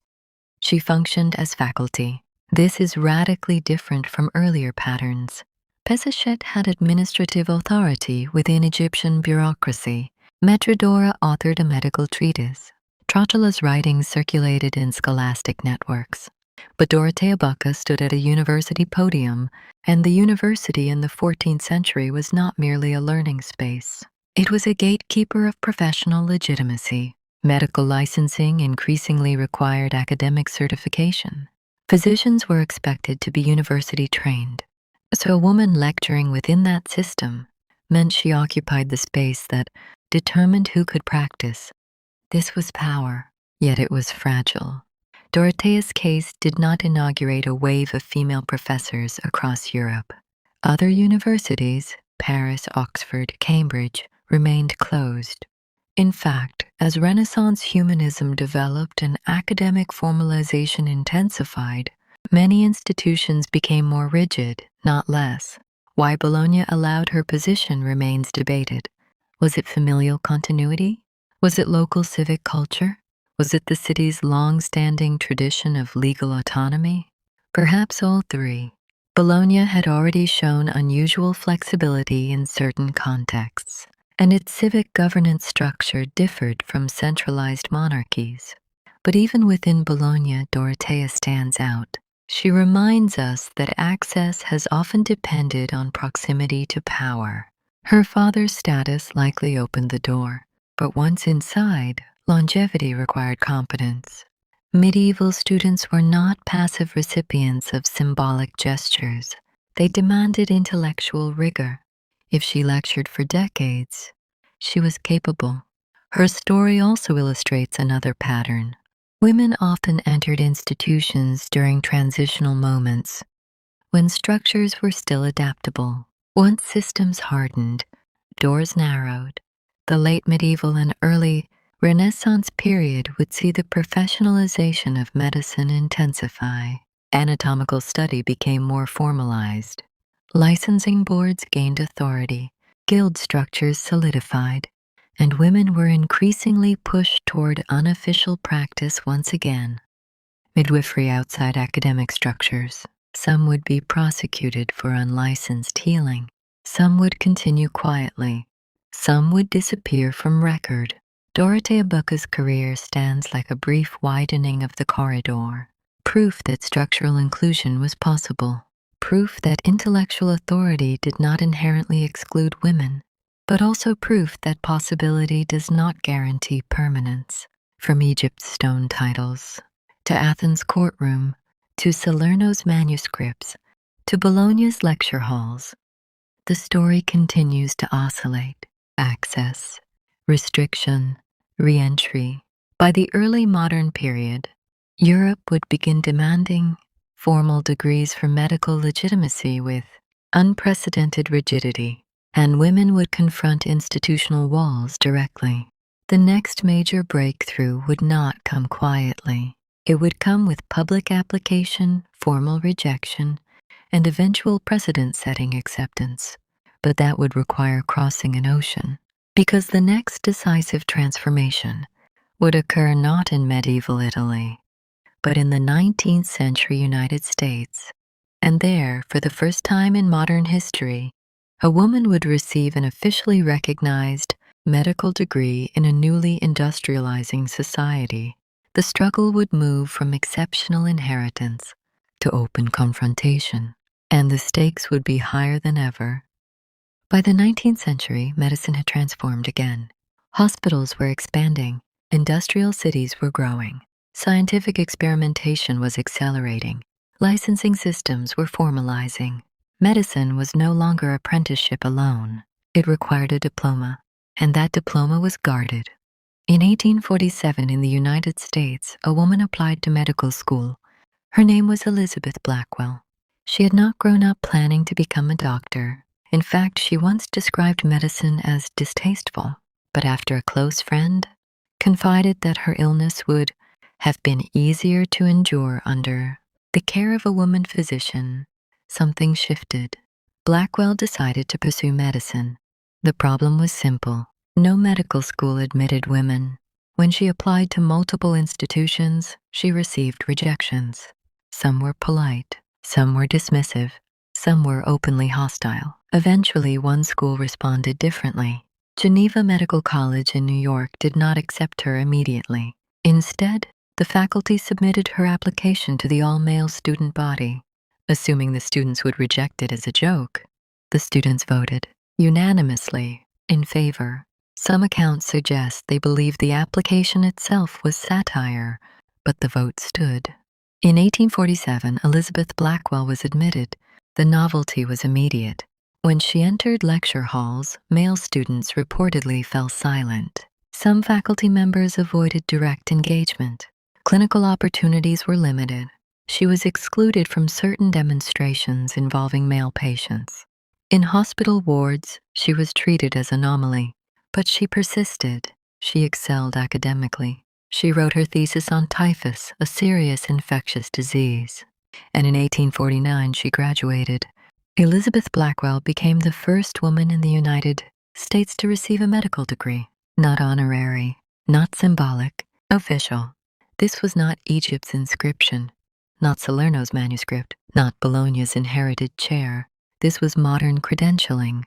she functioned as faculty. This is radically different from earlier patterns. Pesachet had administrative authority within Egyptian bureaucracy. Metrodora authored a medical treatise. Trotila's writings circulated in scholastic networks. But Dorothea Bacca stood at a university podium, and the university in the 14th century was not merely a learning space. It was a gatekeeper of professional legitimacy. Medical licensing increasingly required academic certification. Physicians were expected to be university trained. So a woman lecturing within that system meant she occupied the space that determined who could practice. This was power, yet it was fragile. Dorothea's case did not inaugurate a wave of female professors across Europe. Other universities, Paris, Oxford, Cambridge, remained closed. In fact, as Renaissance humanism developed and academic formalization intensified, many institutions became more rigid, not less. Why Bologna allowed her position remains debated. Was it familial continuity? Was it local civic culture? Was it the city's long-standing tradition of legal autonomy? Perhaps all three. Bologna had already shown unusual flexibility in certain contexts, and its civic governance structure differed from centralized monarchies. But even within Bologna, Dorothea stands out. She reminds us that access has often depended on proximity to power. Her father's status likely opened the door, but once inside, longevity required competence. Medieval students were not passive recipients of symbolic gestures. They demanded intellectual rigor. If she lectured for decades, she was capable. Her story also illustrates another pattern. Women often entered institutions during transitional moments, when structures were still adaptable. Once systems hardened, doors narrowed. The late medieval and early Renaissance period would see the professionalization of medicine intensify. Anatomical study became more formalized. Licensing boards gained authority, guild structures solidified, and women were increasingly pushed toward unofficial practice once again. Midwifery outside academic structures. Some would be prosecuted for unlicensed healing. Some would continue quietly. Some would disappear from record. Dorothea Bucca's career stands like a brief widening of the corridor, proof that structural inclusion was possible, proof that intellectual authority did not inherently exclude women, but also proof that possibility does not guarantee permanence. From Egypt's stone titles, to Athens' courtroom, to Salerno's manuscripts, to Bologna's lecture halls, the story continues to oscillate. Access, restriction, re-entry. By the early modern period, Europe would begin demanding formal degrees for medical legitimacy with unprecedented rigidity, and women would confront institutional walls directly. The next major breakthrough would not come quietly. It would come with public application, formal rejection, and eventual precedent-setting acceptance. But that would require crossing an ocean, because the next decisive transformation would occur not in medieval Italy, but in the 19th century United States. And there, for the first time in modern history, a woman would receive an officially recognized medical degree in a newly industrializing society. The struggle would move from exceptional inheritance to open confrontation, and the stakes would be higher than ever. By the 19th century, medicine had transformed again. Hospitals were expanding, industrial cities were growing, scientific experimentation was accelerating, licensing systems were formalizing. Medicine was no longer apprenticeship alone. It required a diploma, and that diploma was guarded. In 1847 in the United States, a woman applied to medical school. Her name was Elizabeth Blackwell. She had not grown up planning to become a doctor. In fact, she once described medicine as distasteful, but after a close friend confided that her illness would have been easier to endure under the care of a woman physician, something shifted. Blackwell decided to pursue medicine. The problem was simple. No medical school admitted women. When she applied to multiple institutions, she received rejections. Some were polite, some were dismissive, some were openly hostile. Eventually, one school responded differently. Geneva Medical College in New York did not accept her immediately. Instead, the faculty submitted her application to the all-male student body. Assuming the students would reject it as a joke, the students voted unanimously in favor. Some accounts suggest they believed the application itself was satire, but the vote stood. In 1847, Elizabeth Blackwell was admitted. The novelty was immediate. When she entered lecture halls, male students reportedly fell silent. Some faculty members avoided direct engagement. Clinical opportunities were limited. She was excluded from certain demonstrations involving male patients. In hospital wards, she was treated as an anomaly. But she persisted. She excelled academically. She wrote her thesis on typhus, a serious infectious disease. And in 1849, she graduated. Elizabeth Blackwell became the first woman in the United States to receive a medical degree. Not honorary, not symbolic, official. This was not Egypt's inscription, not Salerno's manuscript, not Bologna's inherited chair. This was modern credentialing.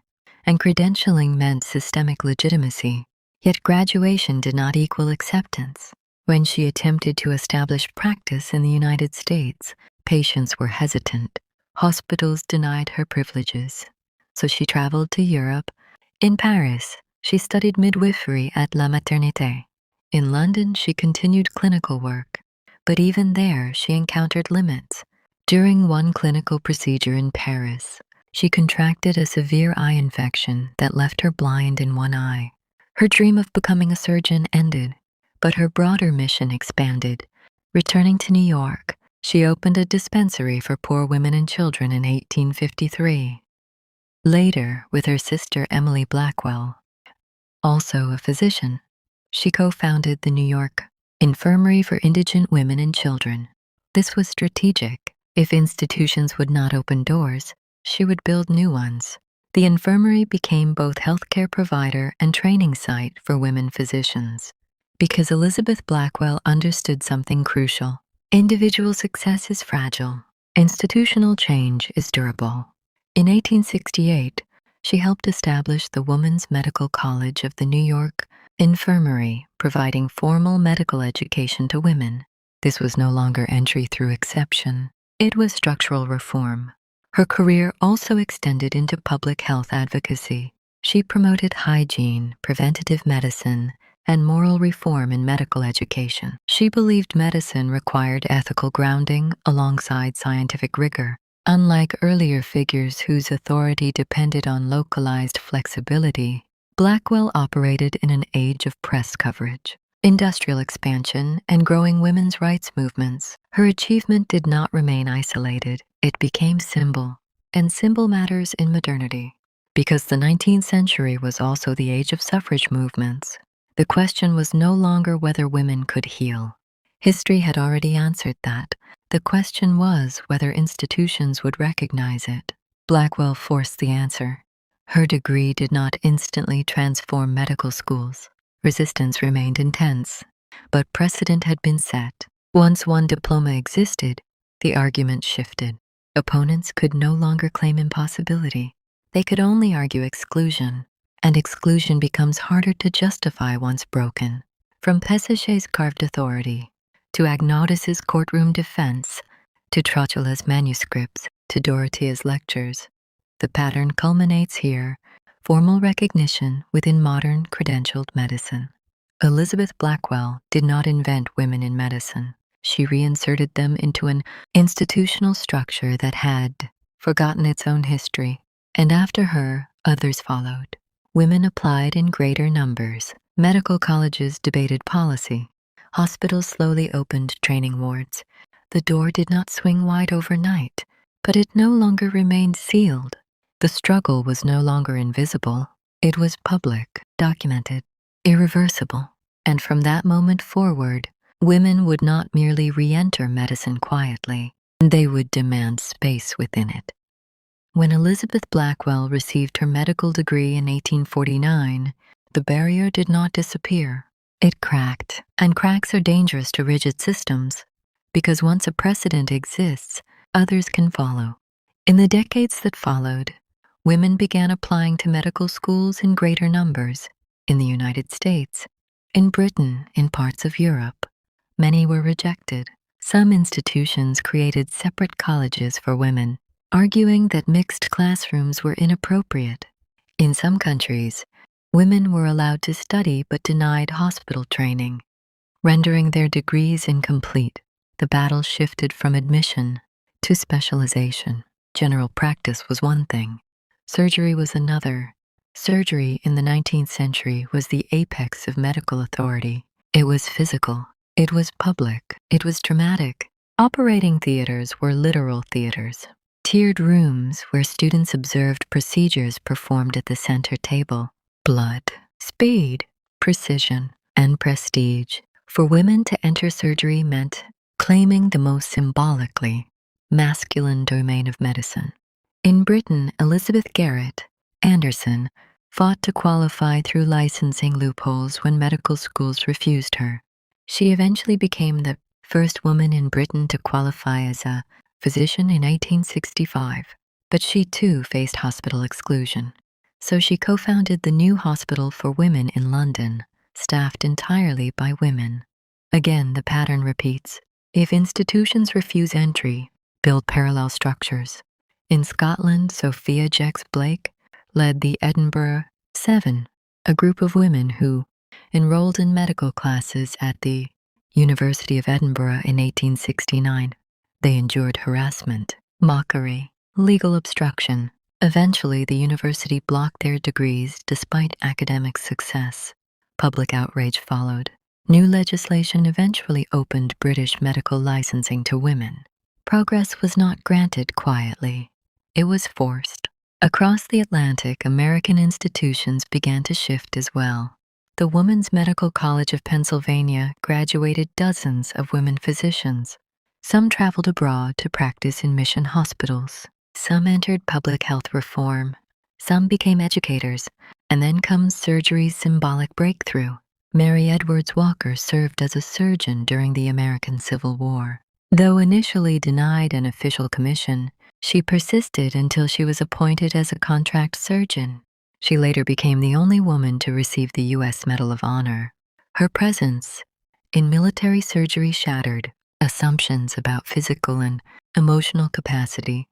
And credentialing meant systemic legitimacy. Yet graduation did not equal acceptance. When she attempted to establish practice in the United States, patients were hesitant. Hospitals denied her privileges. So she traveled to Europe. In Paris, she studied midwifery at La Maternité. In London, she continued clinical work. But even there, she encountered limits. During one clinical procedure in Paris, She contracted a severe eye infection that left her blind in one eye. Her dream of becoming a surgeon ended, but her broader mission expanded. Returning to New York, she opened a dispensary for poor women and children in 1853. Later, with her sister Emily Blackwell, also a physician, she co-founded the New York Infirmary for Indigent Women and Children. This was strategic. If institutions would not open doors, she would build new ones. The infirmary became both healthcare provider and training site for women physicians. Because Elizabeth Blackwell understood something crucial. Individual success is fragile. Institutional change is durable. In 1868, she helped establish the Women's Medical College of the New York Infirmary, providing formal medical education to women. This was no longer entry through exception. It was structural reform. Her career also extended into public health advocacy. She promoted hygiene, preventative medicine, and moral reform in medical education. She believed medicine required ethical grounding alongside scientific rigor. Unlike earlier figures whose authority depended on localized flexibility, Blackwell operated in an age of press coverage, industrial expansion, and growing women's rights movements. Her achievement did not remain isolated. It became symbol, and symbol matters in modernity. Because the 19th century was also the age of suffrage movements, the question was no longer whether women could heal. History had already answered that. The question was whether institutions would recognize it. Blackwell forced the answer. Her degree did not instantly transform medical schools. Resistance remained intense, but precedent had been set. Once one diploma existed, the argument shifted. Opponents could no longer claim impossibility. They could only argue exclusion, and exclusion becomes harder to justify once broken. From Pesachet's carved authority, to Agnotus's courtroom defense, to Trotula's manuscripts, to Dorothea's lectures, the pattern culminates here: formal recognition within modern credentialed medicine. Elizabeth Blackwell did not invent women in medicine. She reinserted them into an institutional structure that had forgotten its own history, and after her, others followed. Women applied in greater numbers. Medical colleges debated policy. Hospitals slowly opened training wards. The door did not swing wide overnight, but it no longer remained sealed. The struggle was no longer invisible. It was public, documented, irreversible. And from that moment forward, women would not merely re-enter medicine quietly. They would demand space within it. When Elizabeth Blackwell received her medical degree in 1849, the barrier did not disappear. It cracked, and cracks are dangerous to rigid systems, because once a precedent exists, others can follow. In the decades that followed, women began applying to medical schools in greater numbers. In the United States, in Britain, in parts of Europe, many were rejected. Some institutions created separate colleges for women, arguing that mixed classrooms were inappropriate. In some countries, women were allowed to study but denied hospital training, rendering their degrees incomplete. The battle shifted from admission to specialization. General practice was one thing. Surgery was another. Surgery in the 19th century was the apex of medical authority. It was physical. It was public. It was dramatic. Operating theaters were literal theaters. Tiered rooms where students observed procedures performed at the center table. Blood, speed, precision, and prestige. For women to enter surgery meant claiming the most symbolically masculine domain of medicine. In Britain, Elizabeth Garrett Anderson fought to qualify through licensing loopholes when medical schools refused her. She eventually became the first woman in Britain to qualify as a physician in 1865, but she too faced hospital exclusion. So she co-founded the New Hospital for Women in London, staffed entirely by women. Again, the pattern repeats. If institutions refuse entry, build parallel structures. In Scotland, Sophia Jex-Blake led the Edinburgh Seven, a group of women who enrolled in medical classes at the University of Edinburgh in 1869. They endured harassment, mockery, legal obstruction, Eventually, the university blocked their degrees despite academic success. Public outrage followed. New legislation eventually opened British medical licensing to women. Progress was not granted quietly. It was forced. Across the Atlantic, American institutions began to shift as well. The Women's Medical College of Pennsylvania graduated dozens of women physicians. Some traveled abroad to practice in mission hospitals. Some entered public health reform. Some became educators. And then comes surgery's symbolic breakthrough. Mary Edwards Walker served as a surgeon during the American Civil War. Though initially denied an official commission, she persisted until she was appointed as a contract surgeon. She later became the only woman to receive the U.S. Medal of Honor. Her presence in military surgery shattered assumptions about physical and emotional capacity.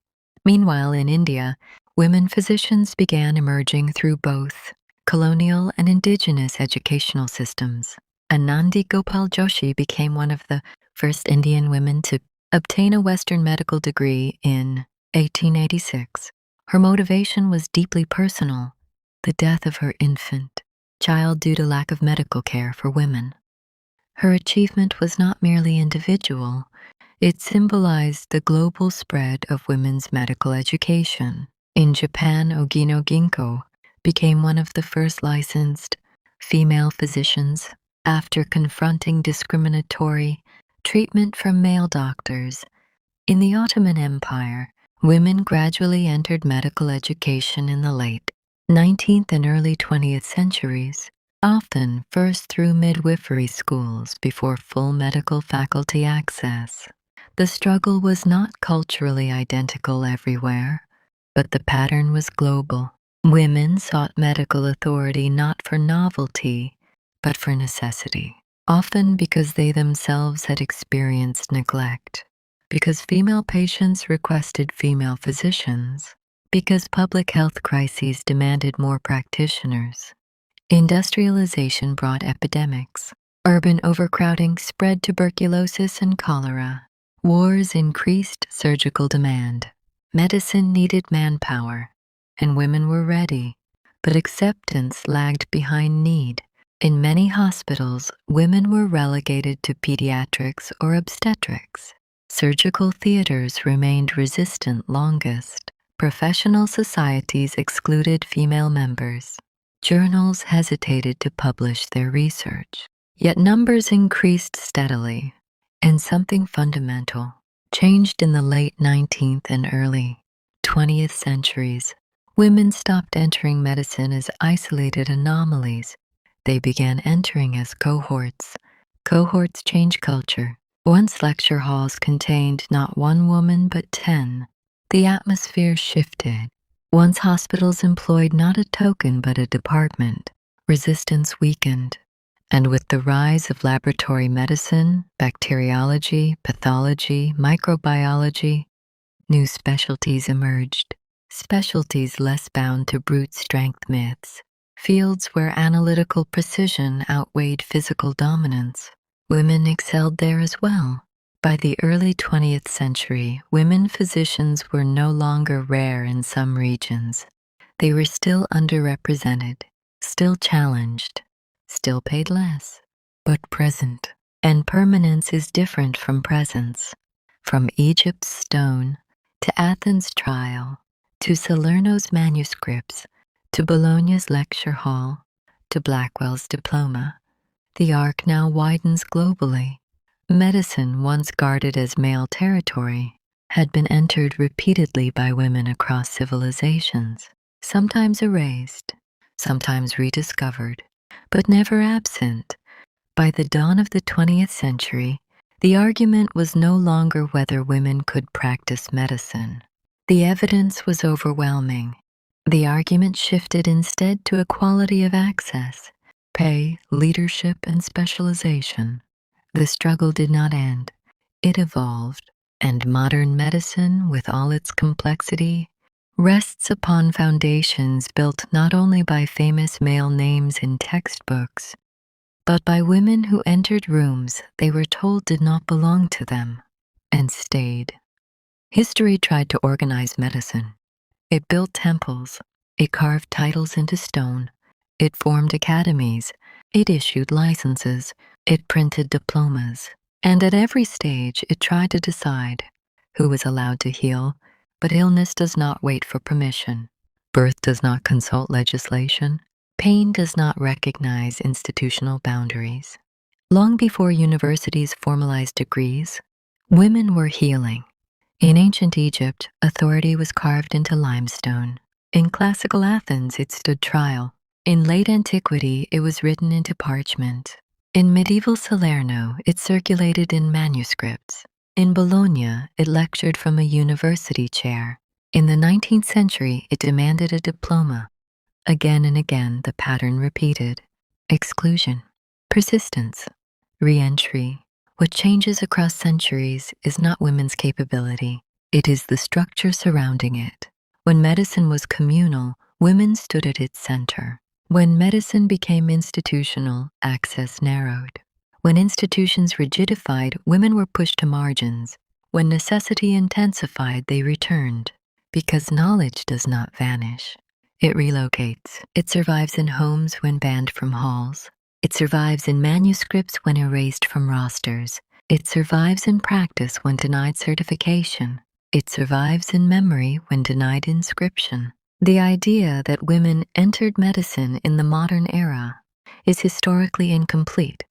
Meanwhile, in India, women physicians began emerging through both colonial and indigenous educational systems. Anandi Gopal Joshi became one of the first Indian women to obtain a Western medical degree in 1886. Her motivation was deeply personal, the death of her infant child due to lack of medical care for women. Her achievement was not merely individual, it symbolized the global spread of women's medical education. In Japan, Ogino Ginko became one of the first licensed female physicians after confronting discriminatory treatment from male doctors. In the Ottoman Empire, women gradually entered medical education in the late 19th and early 20th centuries, often first through midwifery schools before full medical faculty access. The struggle was not culturally identical everywhere, but the pattern was global. Women sought medical authority not for novelty, but for necessity, often because they themselves had experienced neglect, because female patients requested female physicians, because public health crises demanded more practitioners. Industrialization brought epidemics. Urban overcrowding spread tuberculosis and cholera. Wars increased surgical demand. Medicine needed manpower, and women were ready, but acceptance lagged behind need. In many hospitals, women were relegated to pediatrics or obstetrics. Surgical theaters remained resistant longest. Professional societies excluded female members. Journals hesitated to publish their research. Yet numbers increased steadily, and something fundamental changed in the late 19th and early 20th centuries. Women stopped entering medicine as isolated anomalies. They began entering as cohorts. Cohorts change culture. Once lecture halls contained not one woman but 10. The atmosphere shifted. Once hospitals employed not a token but a department. Resistance weakened. And with the rise of laboratory medicine, bacteriology, pathology, microbiology, new specialties emerged. Specialties less bound to brute strength myths. Fields where analytical precision outweighed physical dominance. Women excelled there as well. By the early 20th century, women physicians were no longer rare in some regions. They were still underrepresented, still challenged, still paid less, but present. And permanence is different from presence. From Egypt's stone, to Athens' trial, to Salerno's manuscripts, to Bologna's lecture hall, to Blackwell's diploma, the arc now widens globally. Medicine, once guarded as male territory, had been entered repeatedly by women across civilizations, sometimes erased, sometimes rediscovered, but never absent. By the dawn of the 20th century, the argument was no longer whether women could practice medicine. The evidence was overwhelming. The argument shifted instead to equality of access, pay, leadership, and specialization. The struggle did not end. It evolved, and modern medicine, with all its complexity, rests upon foundations built not only by famous male names in textbooks, but by women who entered rooms they were told did not belong to them, and stayed. History tried to organize medicine. It built temples. It carved titles into stone. It formed academies. It issued licenses. It printed diplomas. And at every stage, it tried to decide who was allowed to heal. But illness does not wait for permission. Birth does not consult legislation. Pain does not recognize institutional boundaries. Long before universities formalized degrees, women were healing. In ancient Egypt, authority was carved into limestone. In classical Athens, it stood trial. In late antiquity, it was written into parchment. In medieval Salerno, it circulated in manuscripts. In Bologna, it lectured from a university chair. In the 19th century, it demanded a diploma. Again and again, the pattern repeated. Exclusion, persistence, re-entry. What changes across centuries is not women's capability. It is the structure surrounding it. When medicine was communal, women stood at its center. When medicine became institutional, access narrowed. When institutions rigidified, women were pushed to margins. When necessity intensified, they returned. Because knowledge does not vanish. It relocates. It survives in homes when banned from halls. It survives in manuscripts when erased from rosters. It survives in practice when denied certification. It survives in memory when denied inscription. The idea that women entered medicine in the modern era is historically incomplete.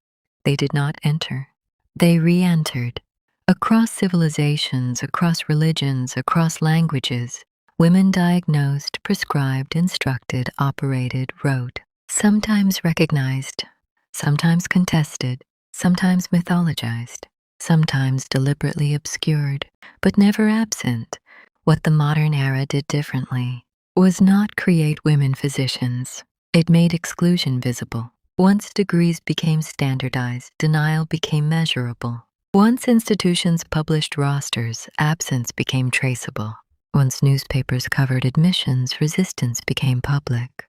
They did not enter. They re-entered. Across civilizations, across religions, across languages, women diagnosed, prescribed, instructed, operated, wrote, sometimes recognized, sometimes contested, sometimes mythologized, sometimes deliberately obscured, but never absent. What the modern era did differently was not create women physicians. It made exclusion visible. Once degrees became standardized, denial became measurable. Once institutions published rosters, absence became traceable. Once newspapers covered admissions, resistance became public.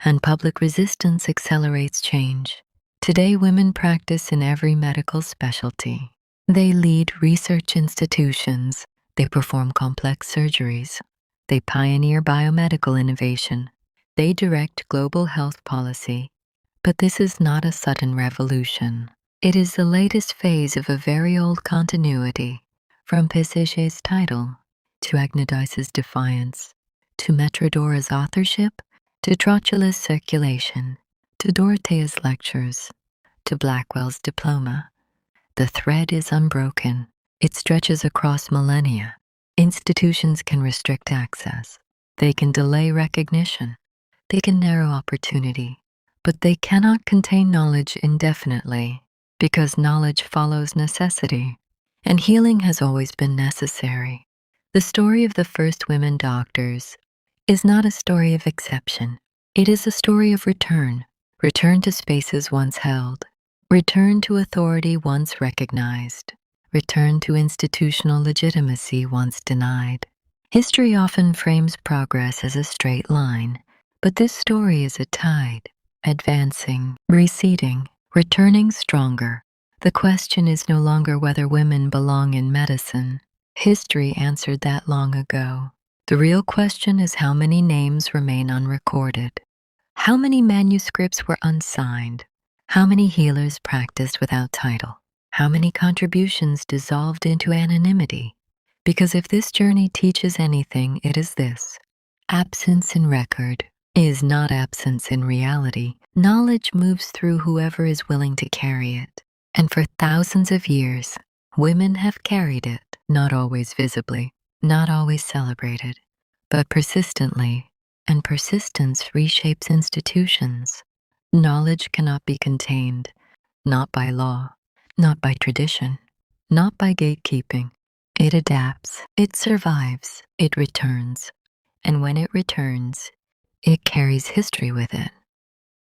And public resistance accelerates change. Today, women practice in every medical specialty. They lead research institutions. They perform complex surgeries. They pioneer biomedical innovation. They direct global health policy. But this is not a sudden revolution. It is the latest phase of a very old continuity, from Pisiche's title, to Agnodice's defiance, to Metrodora's authorship, to Trotula's circulation, to Dorothea's lectures, to Blackwell's diploma. The thread is unbroken. It stretches across millennia. Institutions can restrict access. They can delay recognition. They can narrow opportunity. But they cannot contain knowledge indefinitely, because knowledge follows necessity, and healing has always been necessary. The story of the first women doctors is not a story of exception. It is a story of return to spaces once held, return to authority once recognized, return to institutional legitimacy once denied. History often frames progress as a straight line, but this story is a tide. Advancing, receding, returning stronger. The question is no longer whether women belong in medicine. History answered that long ago. The real question is how many names remain unrecorded. How many manuscripts were unsigned? How many healers practiced without title? How many contributions dissolved into anonymity? Because if this journey teaches anything, it is this: absence in record is not absence in reality. Knowledge moves through whoever is willing to carry it. And for thousands of years, women have carried it, not always visibly, not always celebrated, but persistently. And persistence reshapes institutions. Knowledge cannot be contained, not by law, not by tradition, not by gatekeeping. It adapts, it survives, it returns. And when it returns, it carries history with it.